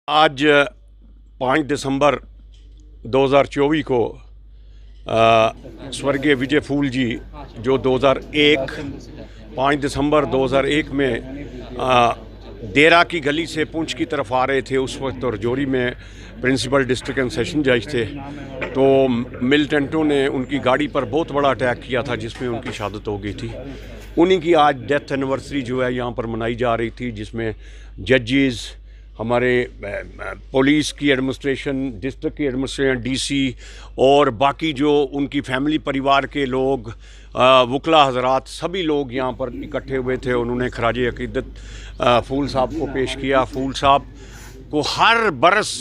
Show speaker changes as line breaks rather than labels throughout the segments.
आज 5 दिसंबर 2024 को स्वर्गीय विजय फूल जी जो 5 दिसंबर 2001 में देरा की गली से पुंछ की तरफ आ रहे थे। उस वक्त रजौरी में प्रिंसिपल डिस्ट्रिक्ट एंड सेशन जज थे, तो मिलिटेंटों ने उनकी गाड़ी पर बहुत बड़ा अटैक किया था जिसमें उनकी शहादत हो गई थी। उन्हीं की आज डेथ एनिवर्सरी जो है यहाँ पर मनाई जा रही थी, जिसमें जजेस, हमारे पुलिस की एडमिनिस्ट्रेशन, डिस्ट्रिक्ट की एडमिनिस्ट्रेशन, डीसी और बाकी जो उनकी फैमिली परिवार के लोग, वकला हजरात, सभी लोग यहाँ पर इकट्ठे हुए थे। उन्होंने खराज अकीदत फूल साहब को पेश किया। फूल साहब को हर बरस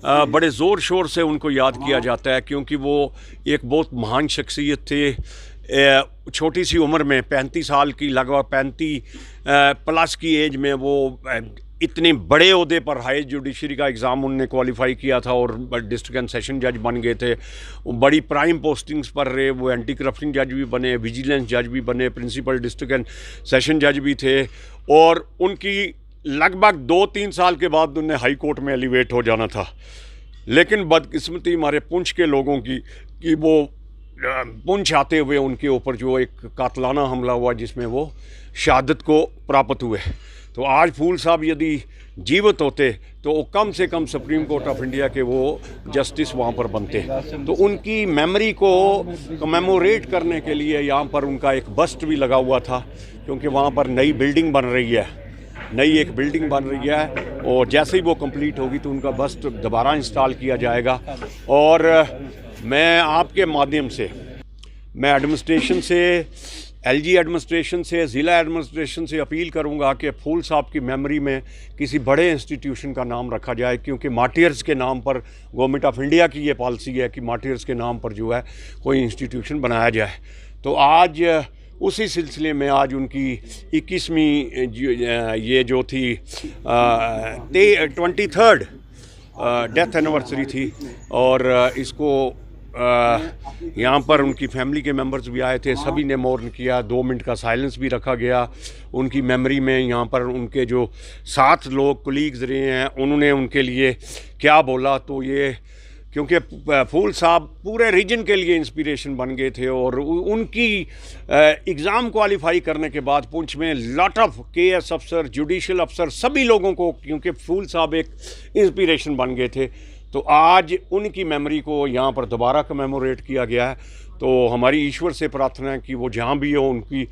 बड़े ज़ोर शोर से उनको याद किया जाता है, क्योंकि वो एक बहुत महान शख्सियत थे। छोटी सी उम्र में 35 साल की, लगभग 35 प्लस की एज में वो इतने बड़े ओहदे पर हाई जुडिशरी का एग्ज़ाम उन्होंने क्वालिफाई किया था और डिस्ट्रिक्ट एंड सेशन जज बन गए थे। बड़ी प्राइम पोस्टिंग्स पर रहे। वो एंटी करप्शन जज भी बने, विजिलेंस जज भी बने, प्रिंसिपल डिस्ट्रिक्ट एंड सेशन जज भी थे। और उनकी लगभग 2-3 साल के बाद उन्हें हाई कोर्ट में एलिवेट हो जाना था। लेकिन बदकिस्मती हमारे पुंछ के लोगों की कि वो पुंछ आते हुए उनके ऊपर जो एक कातलाना हमला हुआ जिसमें वो शहादत को प्राप्त हुए। तो आज फूल साहब यदि जीवित होते तो वो कम से कम सुप्रीम कोर्ट ऑफ इंडिया के वो जस्टिस वहाँ पर बनते। तो उनकी मेमोरी को कमेमोरेट करने के लिए यहाँ पर उनका एक बस्ट भी लगा हुआ था, क्योंकि वहाँ पर नई बिल्डिंग बन रही है, नई एक बिल्डिंग बन रही है, और जैसे ही वो कंप्लीट होगी तो उनका बस्ट दोबारा इंस्टॉल किया जाएगा। और मैं आपके माध्यम से, मैं एडमिनिस्ट्रेशन से, एलजी एडमिनिस्ट्रेशन से, ज़िला एडमिनिस्ट्रेशन से अपील करूंगा कि फूल साहब की मेमोरी में किसी बड़े इंस्टीट्यूशन का नाम रखा जाए, क्योंकि मार्टियर्स के नाम पर गवर्नमेंट ऑफ इंडिया की ये पॉलिसी है कि मार्टियर्स के नाम पर जो है कोई इंस्टीट्यूशन बनाया जाए। तो आज उसी सिलसिले में आज उनकी 21वीं ये जो थी 23rd डेथ एनिवर्सरी थी, और इसको यहाँ पर उनकी फैमिली के मेंबर्स भी आए थे, सभी ने मौन किया। 2 मिनट का साइलेंस भी रखा गया उनकी मेमोरी में। यहाँ पर उनके जो 7 लोग कोलीग्स रहे हैं उन्होंने उनके लिए क्या बोला, तो ये क्योंकि फूल साहब पूरे रीजन के लिए इंस्पिरेशन बन गए थे। और उनकी एग्ज़ाम क्वालिफाई करने के बाद पुंछ में लॉट ऑफ केएस अफसर, जुडिशल अफसर, सभी लोगों को, क्योंकि फूल साहब एक इंस्पिरेशन बन गए थे, तो आज उनकी मेमोरी को यहाँ पर दोबारा कमेमोरेट किया गया है। तो हमारी ईश्वर से प्रार्थना है कि वो जहाँ भी हो उनकी